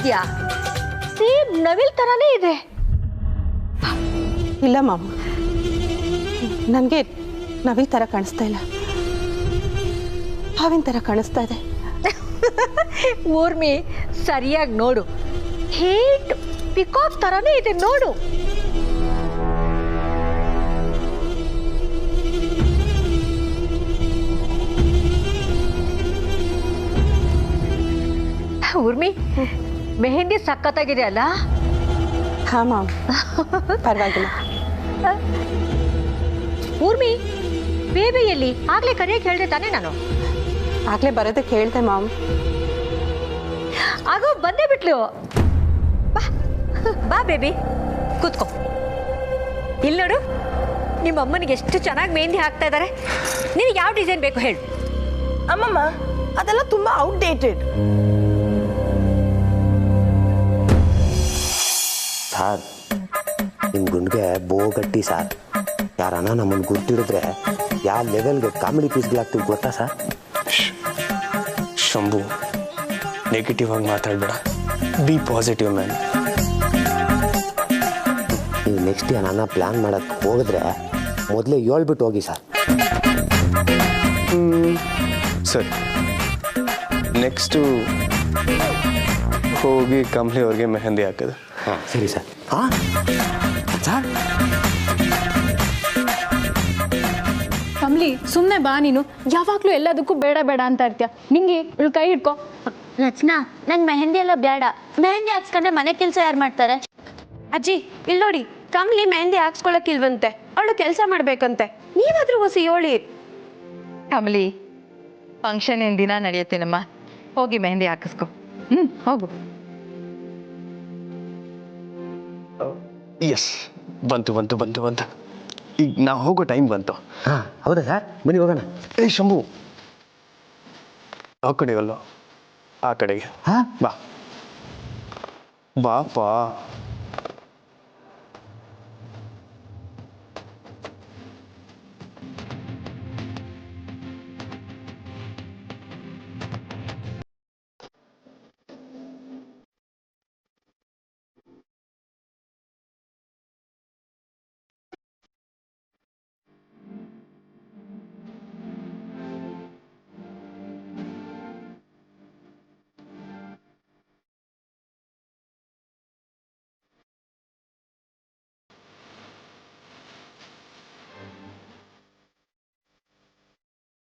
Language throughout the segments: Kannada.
ನೋಡಿದ್ಯಾ? ಸೇಮ್ ನವಿಲ್ ತರಾನೇ ಇದೆ. ಇಲ್ಲ ಮಾಮ್, ನನಗೆ ನವಿಲ್ ಥರ ಕಾಣಿಸ್ತಾ ಇಲ್ಲ, ಹಾವಿನ ಥರ ಕಾಣಿಸ್ತಾ ಇದೆ. ಊರ್ಮಿ ಸರಿಯಾಗಿ ನೋಡು, ಹೇಟ್ ಪಿಕಾಕ್ ತರಾನೇ ಇದೆ ನೋಡು. ಊರ್ಮಿ, ಮೆಹಂದಿ ಸಖತ್ತಾಗಿದೆ ಅಲ್ಲ? ಹಾಂ ಮಾಮ್, ಪರವಾಗಿಲ್ಲ. ಊರ್ಮಿ, ಬೇಬಿ ಎಲ್ಲಿ? ಆಗ್ಲೇ ಕರೆಯಕ್ಕೆ ಹೇಳ್ದೆ ತಾನೇ ನಾನು? ಆಗಲೇ ಬರೋದಕ್ಕೆ ಹೇಳ್ದೆ ಮಾಮ್. ಆಗೋ ಬಂದೇ ಬಿಟ್ಲು. ಬಾ ಬಾ ಬೇಬಿ, ಕೂತ್ಕೋ. ಇಲ್ಲಿ ನೋಡು, ನಿಮ್ಮ ಅಮ್ಮನಿಗೆ ಎಷ್ಟು ಚೆನ್ನಾಗಿ ಮೆಹಂದಿ ಹಾಕ್ತಾ ಇದ್ದಾರೆ. ನಿನಗೆ ಯಾವ ಡಿಸೈನ್ ಬೇಕು ಹೇಳು. ಅಮ್ಮಮ್ಮ, ಅದೆಲ್ಲ ತುಂಬಾ ಔಟ್ಡೇಟೆಡ್. ಸಾರ್, ನಿಮ್ಮ ಗುಂಡ್ಗೆ ಬೋಗಟ್ಟಿ ಸಾರ್. ಯಾರನ್ನ ನಮ್ಮನ್ನು ಗುರ್ತಿಡಿದ್ರೆ ಯಾವ ಲೆವೆಲ್ಗೆ ಕಾಮಿಡಿ ಪೀಸ್ಗಳಾಗ್ತೀವಿ ಗೊತ್ತಾ ಸರ್? ಶಂಭು, ನೆಗೆಟಿವ್ ಆಗಿ ಮಾತಾಡಬೇಡ, ಬಿ ಪಾಸಿಟಿವ್ ಮ್ಯಾನ್. ನೀವು ನೆಕ್ಸ್ಟ್ ನನ್ನ ಪ್ಲ್ಯಾನ್ ಮಾಡೋಕ್ಕೆ ಹೋಗಿದ್ರೆ ಮೊದಲೇ ಹೇಳ್ಬಿಟ್ಟು ಹೋಗಿ ಸರ್. ಸರಿ, ನೆಕ್ಸ್ಟು ಹೋಗಿ ಕಂಪ್ನಿ ಅವ್ರಿಗೆ ಮೆಹಂದಿ ಹಾಕೋದು. ಹಾಂ ಸರಿ ಸರ್. ಹಾಂ ಸರ್, ಕಮ್ಲಿ, ಸುಮ್ಮನೆ ಬಾ. ನೀನು ಯಾವಾಗಲೂ ಎಲ್ಲದಕ್ಕೂ ಬೇಡ ಬೇಡ ಅಂತ ಇರ್ತೀಯ. ನಿಂಗೆ ಇವಳು ಕೈ ಹಿಡ್ಕೊ. ರಚನಾ, ನನ್ ಮೆಹಂದಿ ಎಲ್ಲ ಬೇಡ. ಮೆಹಂದಿ ಹಾಕ್ಸ್ಕೊಂಡ್ರೆ ಮನೆ ಕೆಲಸ ಯಾರು ಮಾಡ್ತಾರೆ? ಅಜ್ಜಿ, ಇಲ್ಲಿ ನೋಡಿ, ಕಮ್ಲಿ ಮೆಹಂದಿ ಹಾಕ್ಸ್ಕೊಳಕ್ಕಿಲ್ವಂತೆ, ಅವಳು ಕೆಲಸ ಮಾಡ್ಬೇಕಂತೆ. ನೀವಾದ್ರೂ ಹೊಸಿ ಹೇಳಿ. ಕಮಲಿ, ಫಂಕ್ಷನ್ ಏನ್ ದಿನ ನಡೆಯುತ್ತೇನಮ್ಮ, ಹೋಗಿ ಮೆಹಂದಿ ಹಾಕಿಸ್ಕೊ. ಹೋಗು. ಎಸ್, ಬಂತು ಬಂತು ಬಂತು ಬಂತು. ಈಗ ನಾವು ಹೋಗೋ ಟೈಮ್ ಬಂತು. ಹಾಂ ಹೌದಾ ಸರ್, ಬನ್ನಿ ಹೋಗೋಣ. ಏ ಶಂಭು, ಆ ಕಡೆಗಲ್ಲ, ಆ ಕಡೆಗೆ. ಹಾಂ ಬಾ ಬಾಪಾ.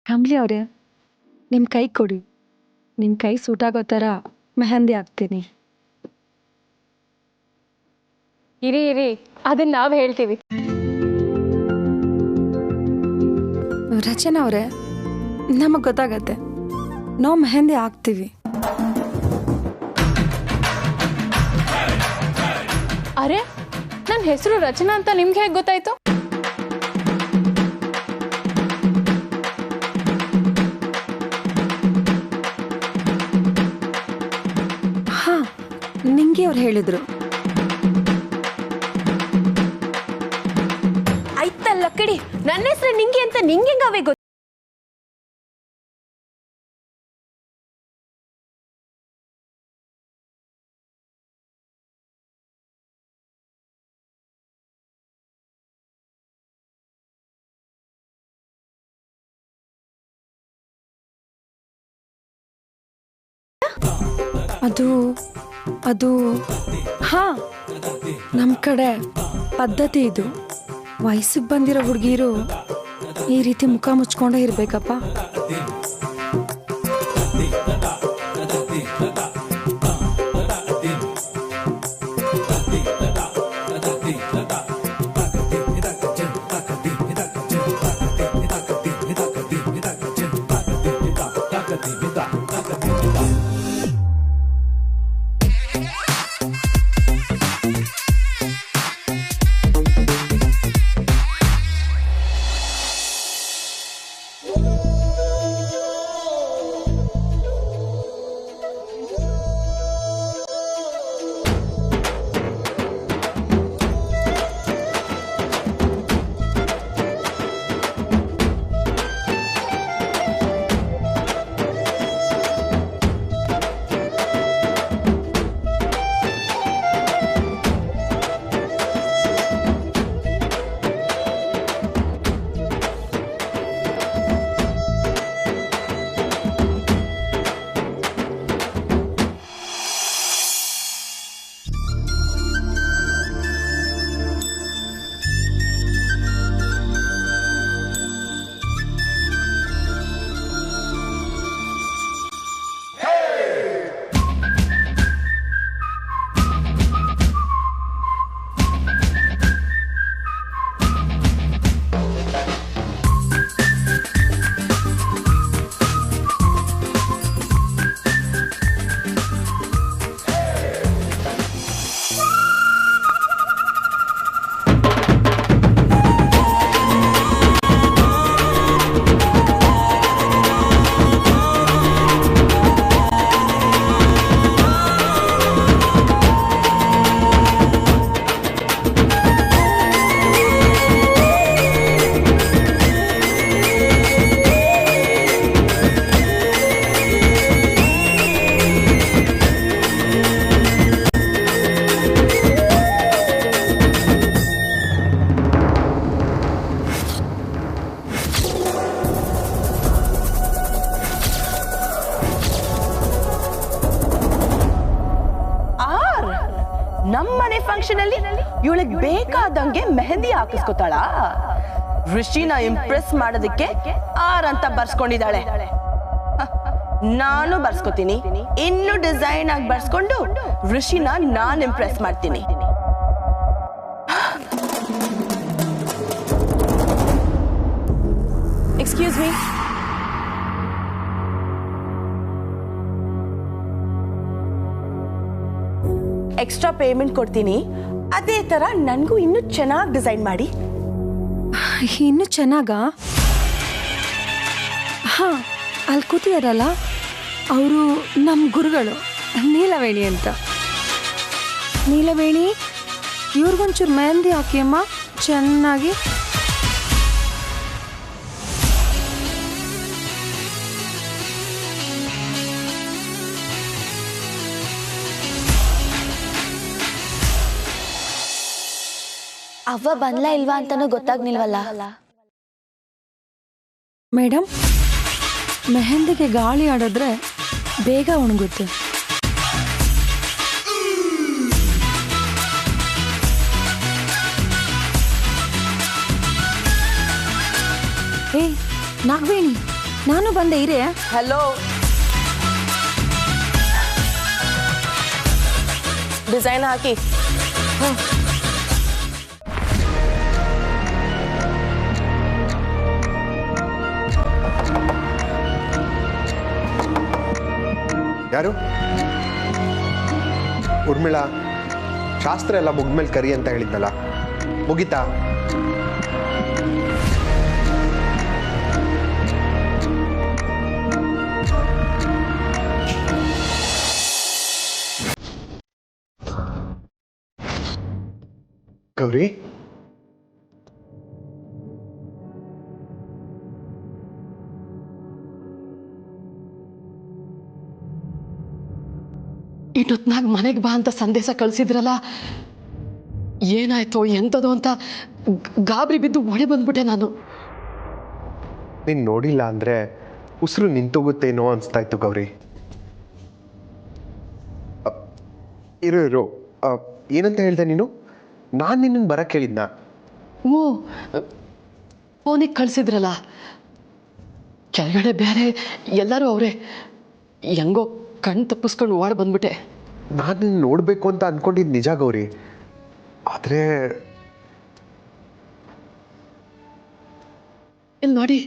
ಕಮ್ಲಿ ಅವರೇ, ನಿಮ್ಮ ಕೈ ಕೊಡಿ. ನಿಮ್ಮ ಕೈ ಸೂಟಾಗೋ ಥರ ಮೆಹಂದಿ ಹಾಕ್ತೀನಿ. ಇರಿ ಇರಿ, ಅದನ್ನ ನಾವು ಹೇಳ್ತೀವಿ. ರಚನಾ ಅವರೇ, ನಮಗೆ ಗೊತ್ತಾಗತ್ತೆ, ನಾವು ಮೆಹಂದಿ ಹಾಕ್ತೀವಿ. ಅರೆ, ನನ್ನ ಹೆಸರು ರಚನಾ ಅಂತ ನಿಮ್ಗೆ ಹೇಗೆ ಗೊತ್ತಾಯ್ತು? ಹಾ, ನಿಂಗೆ ಅವ್ರು ಹೇಳಿದ್ರು. ಆಯ್ತಲ್ಲ ಕಡಿ, ನನ್ನ ಹೆಸರು ನಿಂಗೆ ಅಂತ ನಿಂಗೆ ಹೆಂಗವೇ ಗೊತ್ತು? ಅದು ಅದು ಹಾ, ನಮ್ಮ ಕಡೆ ಪದ್ಧತಿ ಇದು. ವಯಸ್ಸಿಗೆ ಬಂದಿರೋ ಹುಡುಗಿರು ಈ ರೀತಿ ಮುಖ ಮುಚ್ಕೊಂಡೇ ಇರ್ಬೇಕಪ್ಪ. ಗೊತ್ತಾದಂಗೆ ಮೆಹಂದಿ ಹಾಕಿಸ್ಕೊತಾಳ. ಋಷಿನ ಇಂಪ್ರೆಸ್ ಮಾಡೋದಕ್ಕೆ ಆರ್ ಅಂತ ಬರ್ಸ್ಕೊಂಡಿದ್ದಾಳೆ. ನಾನು ಬರ್ಸ್ಕೊತೀನಿ, ಇನ್ನು ಡಿಸೈನ್ ಆಗಿ ಬರ್ಸ್ಕೊಂಡು ಋಷಿನ ನಾನು ಇಂಪ್ರೆಸ್ ಮಾಡ್ತೀನಿ. Excuse me. ಎಕ್ಸ್ಟ್ರಾ ಪೇಮೆಂಟ್ ಕೊಡ್ತೀನಿ, ಅದೇ ತರ ನನಗೂ ಇನ್ನೂ ಚೆನ್ನಾಗಿ ಡಿಸೈನ್ ಮಾಡಿ. ಇನ್ನು ಚೆನ್ನಾಗಾ? ಹಾ, ಅಲ್ಲಿ ಕೂತಿದಾರಲ್ಲ ಅವರು ನಮ್ಮ ಗುರುಗಳು, ನೀಲವೇಣಿ ಅಂತ. ನೀಲವೇಣಿ, ಇವ್ರಿಗೊಂಚೂರು ಮೆಹಂದಿ ಹಾಕಿ ಅಮ್ಮ ಚೆನ್ನಾಗಿ. ಅವ್ವ ಬಂದ್ಲಾ ಇಲ್ವಾ ಅಂತಾನೂ ಗೊತ್ತಾಗ್ನಿಲ್ವಲ್ಲ. ಮೇಡಮ್, ಮೆಹಂದಿಗೆ ಗಾಳಿ ಆಡಿದ್ರೆ ಬೇಗ ಒಣಗುತ್ತೆ. ಏ ನಾಗವೇಣಿ, ನಾನು ಬಂದೆ ಇರೇ. ಹಲೋ, ಡಿಸೈನ್ ಹಾಕಿ. ಯಾರು? ಉರ್ಮಿಳಾ, ಶಾಸ್ತ್ರ ಎಲ್ಲ ಮುಗ್ದ್ಮೇಲೆ ಕರಿ ಅಂತ ಹೇಳಿದ್ನಲ್ಲ, ಮುಗಿತಾ? ಗೌರಿ, ಇಷ್ಟೊತ್ನಾಗ ಮನೆಗೆ ಬಾ ಅಂತ ಸಂದೇಶ ಕಳಿಸಿದ್ರಲ್ಲ, ಏನಾಯ್ತು ಎಂಥದ್ದು ಅಂತ ಗಾಬರಿ ಬಿದ್ದು ಒಳೆ ಬಂದ್ಬಿಟ್ಟೆ ನಾನು. ನೀನು ನೋಡಿಲ್ಲ ಅಂದರೆ ಉಸಿರು ನಿಂತೋಗುತ್ತೇನೋ ಅನಿಸ್ತಾ ಇತ್ತು ಗೌರಿ. ಇರು, ಏನಂತ ಹೇಳ್ದೆ ನೀನು? ನಾನು ನಿನ್ನನ್ನು ಬರಕ್ಕೆ ಹೇಳಿದ್ನಾ? ಓ, ಫೋನಿಗೆ ಕಳಿಸಿದ್ರಲ್ಲ, ಕೆಳಗಡೆ ಬೇರೆ ಎಲ್ಲರೂ ಅವರೇ. ಹೆಂಗೋ ಕಣ್ಣು ತಪ್ಪಿಸ್ಕೊಂಡು ಓಡ್ ಬಂದ್ಬಿಟ್ಟೆ. ನಾನು ನಿನ್ನ ನೋಡಬೇಕು ಅಂತ ಅಂದ್ಕೊಂಡಿದ್ದು ನಿಜ ಗೌರಿ, ಆದರೆ ಇಲ್ಲಿ ನೋಡಿ,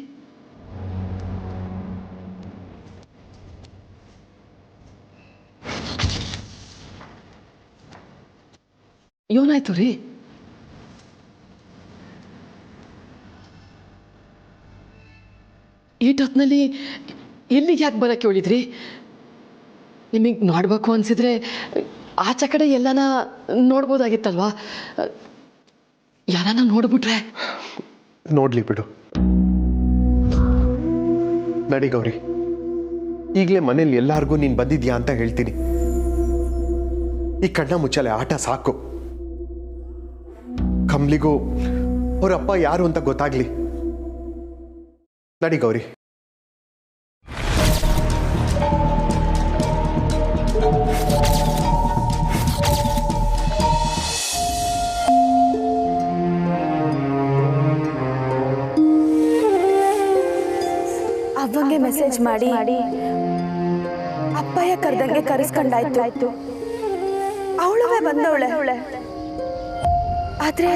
ಏನಾಯ್ತು ರೀ? ಈಟೊತ್ನಲ್ಲಿ ಎಲ್ಲಿಗೆ ಯಾಕೆ ಬರೋಕ್ಕೆ ಹೇಳಿದ್ರಿ? ನಿಮಗೆ ನೋಡ್ಬೇಕು ಅನಿಸಿದ್ರೆ ಆಚೆ ಕಡೆ ಎಲ್ಲಾನ ನೋಡ್ಬೋದಾಗಿತ್ತಲ್ವಾ? ಯಾರನ್ನ ನೋಡ್ಬಿಟ್ರೆ? ನೋಡಲಿ ಬಿಡು. ನಡಿ ಗೌರಿ, ಈಗಲೇ ಮನೇಲಿ ಎಲ್ಲರಿಗೂ ನೀನು ಬಂದಿದ್ಯಾ ಅಂತ ಹೇಳ್ತೀನಿ. ಈ ಕಣ್ಣ ಮುಚ್ಚಲೆ ಆಟ ಸಾಕು. ಕಮ್ಲಿಗೂ ಅವರಪ್ಪ ಯಾರು ಅಂತ ಗೊತ್ತಾಗ್ಲಿ. ನಡಿ ಗೌರಿ. ಅವ್ವಂಗೆ ಮೆಸೇಜ್ ಮಾಡಿ ಅಪ್ಪಯ್ಯ ಕರ್ದಂಗೆ ಕರೆಸ್ಕೊಂಡಾಯ್ತು. ಅವಳುವೆ ಬಂದವಳೆ. ಆದ್ರೆ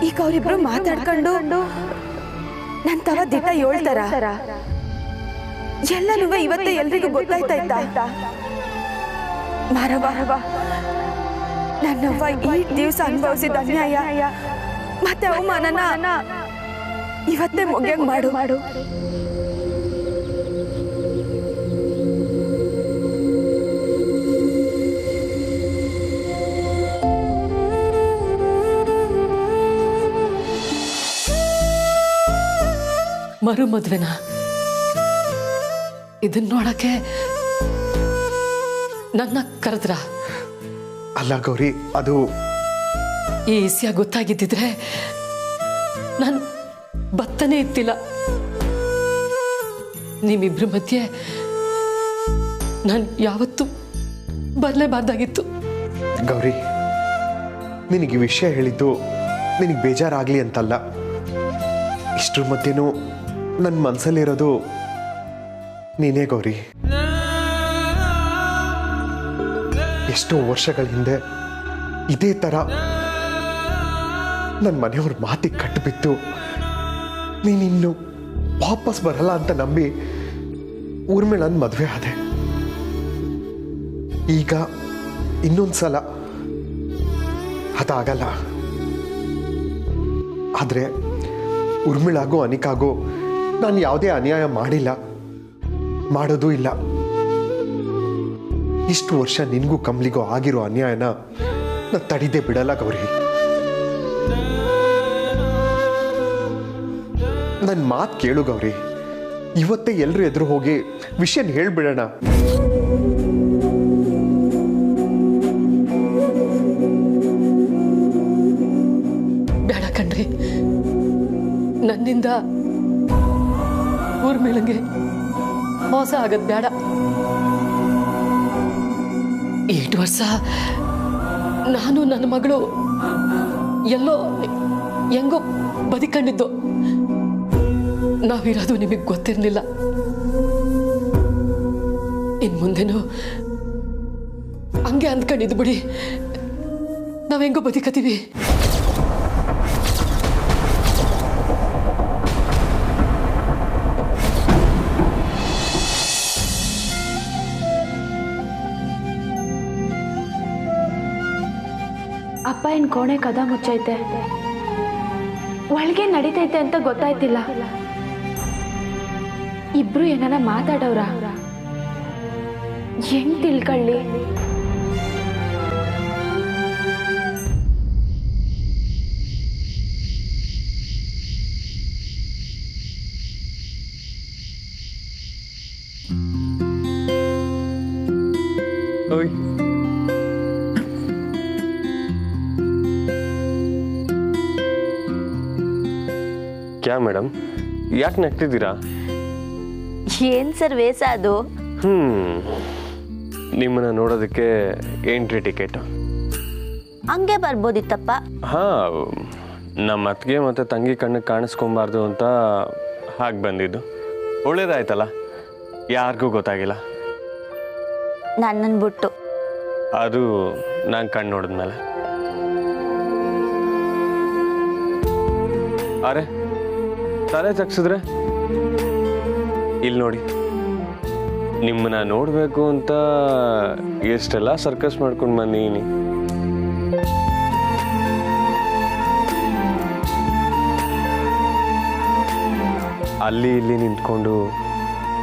ಈಗ ಅವರಿಬ್ರು ಮಾತಾಡ್ಕೊಂಡು ನನ್ ತವ ದಿಟ್ಟ ಹೇಳ್ತಾರ. ಎಲ್ಲನೂ ಇವತ್ತೇ ಎಲ್ರಿಗೂ ಗೊತ್ತಾಯ್ತಾ? ಮಾರವ, ನನ್ನವ್ವ ಈ ದಿವಸ ಅನುಭವಿಸಿದ ಅನ್ಯಾಯ ಮತ್ತೆ ಅವಮಾನನ ಇವತ್ತೇ ಮುಗಿಯಂಗ್ ಮಾಡು. ಮರು ಮದ್ವೆನ ಇದನ್ನ ನೋಡಕ್ಕೆ ನನ್ನ ಕರೆದ್ರ? ಅಲ್ಲ ಗೌರಿ, ಅದು ಈ ವಿಷಯ ಗೊತ್ತಾಗಿದ್ದಿದ್ರೆ ನಾನು ಬತ್ತನೇ ಇತ್ತಿಲ್ಲ. ನಿಮ್ಮಿಬ್ರ ಮಧ್ಯೆ ನಾನು ಯಾವತ್ತೂ ಬರಲೇಬಾರ್ದಾಗಿತ್ತು. ಗೌರಿ, ನಿನಗೆ ಈ ವಿಷಯ ಹೇಳಿದ್ದು ನಿನಗೆ ಬೇಜಾರಾಗಲಿ ಅಂತಲ್ಲ. ಇಷ್ಟ್ರ ಮಧ್ಯೆನೂ ನನ್ನ ಮನಸ್ಸಲ್ಲಿರೋದು ನೀನೇ ಗೌರಿ. ಎಷ್ಟೋ ವರ್ಷಗಳ ಹಿಂದೆ ಇದೇ ಥರ ನನ್ನ ಮನೆಯವ್ರ ಮಾತಿಗೆ ಕಟ್ಟಿಬಿತ್ತು ನೀನಿನ್ನು ವಾಪಸ್ ಬರಲ್ಲ ಅಂತ ನಂಬಿ ಊರ್ಮಿಳನ್ ಮದುವೆ ಆದೆ. ಈಗ ಇನ್ನೊಂದ್ಸಲ ಅದಾಗಲ್ಲ. ಆದರೆ ಊರ್ಮಿಳಾಗೋ ಅನಿಕಾಗೋ ನಾನು ಯಾವುದೇ ಅನ್ಯಾಯ ಮಾಡಿಲ್ಲ, ಮಾಡೋದೂ ಇಲ್ಲ. ಇಷ್ಟು ವರ್ಷ ನಿನಗೂ ಕಮಲಿಗೂ ಆಗಿರೋ ಅನ್ಯಾಯನ ನಾನು ತಡಿದೇ ಬಿಡಲ್ಲ ಗೌರಿ. ನನ್ನ ಮಾತು ಕೇಳು ಗೌರಿ. ಇವತ್ತೇ ಎಲ್ಲರೂ ಎದುರು ಹೋಗಿ ವಿಷಯನ ಹೇಳ್ಬಿಡೋಣ. ಬೇಡ ಕಣ್ರಿ, ನನ್ನಿಂದ ಊರ್ಮಿಳಂಗೆ ಮೋಸ ಆಗದ್ ಬೇಡ. 8 ವರ್ಷ ನಾನು ನನ್ನ ಮಗಳು ಎಲ್ಲೋ ಹೆಂಗೋ ಬದುಕೊಂಡಿದ್ದು, ನಾವಿರೋದು ನಿಮಗೆ ಗೊತ್ತಿರಲಿಲ್ಲ. ಇನ್ ಮುಂದೆನೂ ಹಂಗೆ ಅಂದ್ಕೊಂಡಿದ್ದು ಬಿಡಿ, ನಾವೆಂಗೋ ಬದುಕತೀವಿ. ಅಪ್ಪ ಏನ್ ಕೋಣೆ ಕದ ಮುಚ್ಚೈತೆ, ಒಳಗೆ ನಡೀತೈತೆ ಅಂತ ಗೊತ್ತಾಯ್ತಿಲ್ಲ. ಇಬ್ರು ಏನಾರ ಮಾತಾಡೋರ, ಹೆಂಗ್ ತಿಳ್ಕೊಳ್ಳಿ? ಕ್ಯಾ ಮೇಡಮ್, ಯಾಕೆ ನಗ್ತಿದ್ದೀರಾ? ಏನ್ ಸರ್ ವೇಷ ಅದು? ನಿಮ್ಮನ್ನ ನೋಡೋದಕ್ಕೆ ಎಂಟ್ರಿ ಟಿಕೆಟ್. ಹಂಗೆ ಬರ್ಬೋದಿತ್ತಪ್ಪ. ಹಾ, ನಮ್ಮ ಅತ್ತಿಗೆ ಮತ್ತು ತಂಗಿ ಕಣ್ಣಿಗೆ ಕಾಣಿಸ್ಕೊಬಾರ್ದು ಅಂತ ಹಾಗೆ ಬಂದಿದ್ದು. ಒಳ್ಳೇದಾಯ್ತಲ್ಲ, ಯಾರಿಗೂ ಗೊತ್ತಾಗಿಲ್ಲ. ನನ್ನನ್ನು ಬಿಟ್ಟು. ಅದು ನಾನು ಕಣ್ಣು ನೋಡಿದ್ಮೇಲೆ. ಅರೆ, ತಲೆ ಚಗ್ಸಿದ್ರೆ ಇಲ್ಲಿ ನೋಡಿ, ನಿಮ್ಮನ್ನ ನೋಡಬೇಕು ಅಂತ ಎಷ್ಟೆಲ್ಲ ಸರ್ಕಸ್ ಮಾಡ್ಕೊಂಡು ಬಂದೀನಿ. ಅಲ್ಲಿ ಇಲ್ಲಿ ನಿಂತ್ಕೊಂಡು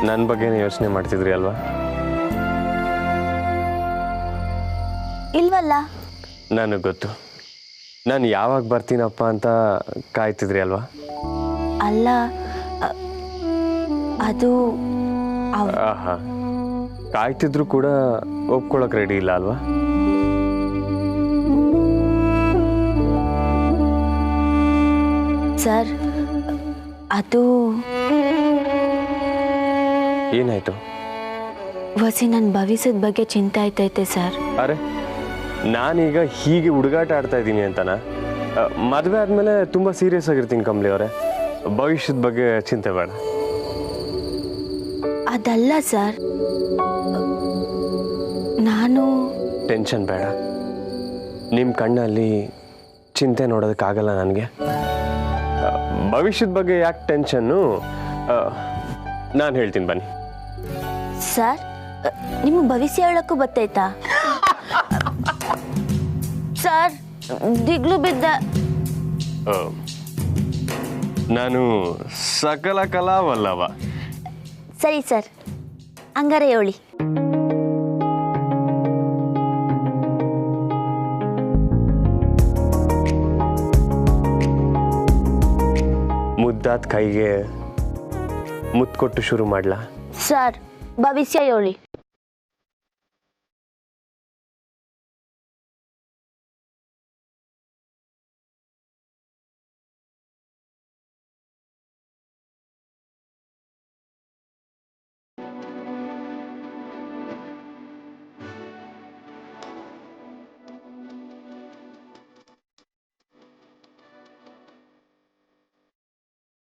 ನನ್ನ ಬಗ್ಗೆನೇ ಯೋಚನೆ ಮಾಡ್ತಿದ್ರಿ ಅಲ್ವಾ? ಇಲ್ವಲ್ಲ. ನನಗೆ ಗೊತ್ತು, ನಾನು ಯಾವಾಗ ಬರ್ತೀನಪ್ಪ ಅಂತ ಕಾಯ್ತಿದ್ರಿ ಅಲ್ವಾ? ಅಲ್ಲ, ಅದು ಆಹಾ, ಕಾಯ್ತಿದ್ರು ಕೂಡ ಒಪ್ಕೊಳಕ್ ರೆಡಿ ಇಲ್ಲ ಅಲ್ವಾ? ಸರ್, ಅದು ಏನಾಯ್ತು? ವಸಿ ನನ್ನ ಭವಿಷ್ಯದ ಬಗ್ಗೆ ಚಿಂತೆ ಆಯ್ತೈತೆ ಸರ್. ಅರೆ, ನಾನೀಗ ಹೀಗೆ ಹುಡುಗಾಟ ಆಡ್ತಾ ಇದ್ದೀನಿ ಅಂತನಾ? ಮದುವೆ ಆದಮೇಲೆ ತುಂಬ ಸೀರಿಯಸ್ ಆಗಿರ್ತೀನಿ ಕಮಲಿ ಅವರೇ. ಭವಿಷ್ಯದ ಬಗ್ಗೆ ಚಿಂತೆ ಬೇಡ. ಅದಲ್ಲ ಸರ್, ನಾನು ಟೆನ್ಷನ್ ಬೇಡ. ನಿಮ್ಮ ಕಣ್ಣಲ್ಲಿ ಚಿಂತೆ ನೋಡೋದಕ್ಕಾಗಲ್ಲ ನನಗೆ. ಭವಿಷ್ಯದ ಬಗ್ಗೆ ಯಾಕೆ ಟೆನ್ಷನ್ನು? ನಾನು ಹೇಳ್ತೀನಿ ಬನ್ನಿ. ಸರ್, ನಿಮಗೆ ಭವಿಷ್ಯ ಹೇಳಕ್ಕೂ ಬತ್ತೈತಾ? ಸರ್, ದಿಗ್ಲು ಬಿದ್ದ. ನಾನು ಸಕಲ ಕಲಾವಲ್ಲವ. ಸರಿ ಸರ್, ಹಂಗಾರೆ ಹೇಳಿ. ಮುದ್ದಾದ ಕೈಗೆ ಮುತ್ತು ಕೊಟ್ಟು ಶುರು ಮಾಡ್ಲಾ? ಸರ್, ಭವಿಷ್ಯ ಹೇಳಿ.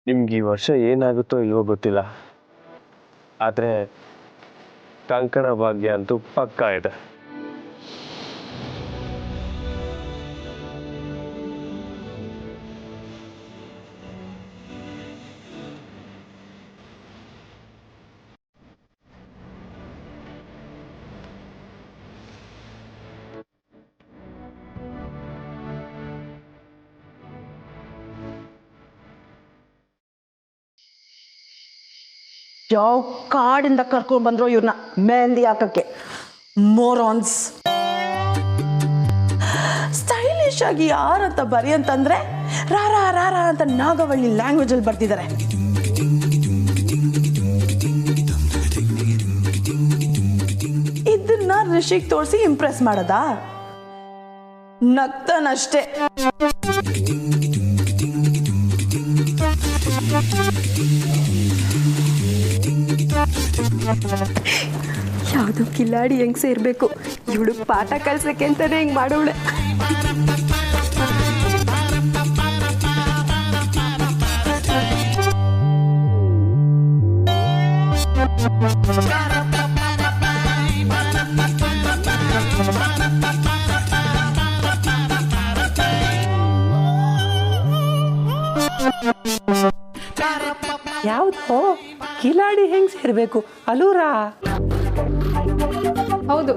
ನಿಮ್ಗೆ ಈ ವರ್ಷ ಏನಾಗುತ್ತೋ ಇಲ್ವೋ ಗೊತ್ತಿಲ್ಲ, ಆದರೆ ಕಂಕಣ ಭಾಗ್ಯ ಅಂತೂ ಪಕ್ಕಾ ಇದೆ. ಯಾವ ಕಾಡಿಂದ ಕರ್ಕೊಂಡ್ ಬಂದ್ರು ಇವ್ರನ್ನ ಮೆಹಂದಿ ಹಾಕಕ್ಕೆ. ಮೋರಾನ್ಸ್. ಸ್ಟೈಲಿಶ್ ಆಗಿ ಯಾರಂತ ಬರಿ ಅಂತಂದ್ರೆ ರಾರ ರಾರ ಅಂತ ನಾಗವಳ್ಳಿ ಲ್ಯಾಂಗ್ವೇಜ್ ಅಲ್ಲಿ ಬರ್ತಿದ್ದಾರೆ. ಇದನ್ನ ರಿಷಿಗ್ ತೋರಿಸಿ ಇಂಪ್ರೆಸ್ ಮಾಡದಾ? ನಗ್ತಾನಷ್ಟೇ. ಯಾವುದು ಕಿಲಾಡಿ ಹೆಂಗ್ ಸೇರ್ಬೇಕು, ಇವಳು ಪಾಠ ಕಲ್ಸಕ್ಕೆ ಅಂತಾನೆ ಹೆಂಗ್ ಮಾಡೋಳೆ. ಯಾವ್ದು ಕಿಲಾಡಿ ಹೆಂಗ್ ಸೇರ್ಬೇಕು? ಅಲೂರಾ? ಹೌದು.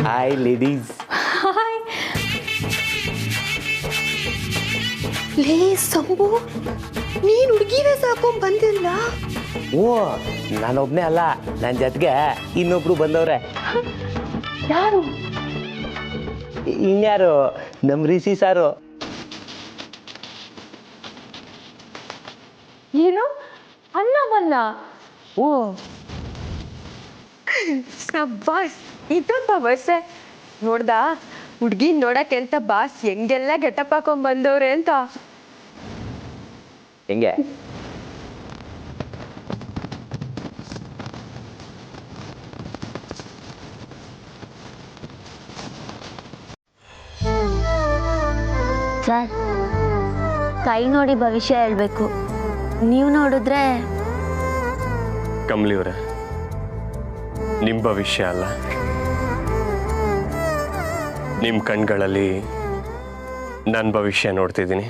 Hi ladies. ಲೇ ಸಂಭು, ನೀನ್ ಹುಡುಗಿ ವೇಷ ಹಾಕೊಂಡ್ ಬಂದಿಲ್ಲ? ಓ, ನಾನೊಬ್ನೇ ಅಲ್ಲ, ನನ್ನ ಜೊತೆಗೆ ಇನ್ನೊಬ್ರು ಬಂದವ್ರೆ. ಯಾರು? ಇನ್ಯಾರು? ನಮ್ಮ ರಿಷಿ ಸಾರು. ಏನು ಅನ್ನವಲ್ಲ? ಓ, ಬಾಸ್ ಇದೊಂದು ವರ್ಷ ನೋಡ್ದ ಹುಡ್ಗಿ ನೋಡಕ್ಕೆ ಅಂತ ಬಾಸ್ ಹೆಂಗೆಲ್ಲ ಗೆಟಪ್ ಹಾಕೊಂಡ್ ಬಂದವ್ರೆ ಅಂತ. ಹೆಂಗೆ? ಸರ್, ಕೈ ನೋಡಿ ಭವಿಷ್ಯ ಹೇಳ್ಬೇಕು. ನೀವು ನೋಡಿದ್ರೆ ಕಮಲಿಯವರೇ, ನಿಮ್ಮ ಭವಿಷ್ಯ ಅಲ್ಲ, ನಿಮ್ಮ ಕಣ್ಗಳಲ್ಲಿ ನನ್ನ ಭವಿಷ್ಯ ನೋಡ್ತಿದ್ದೀನಿ.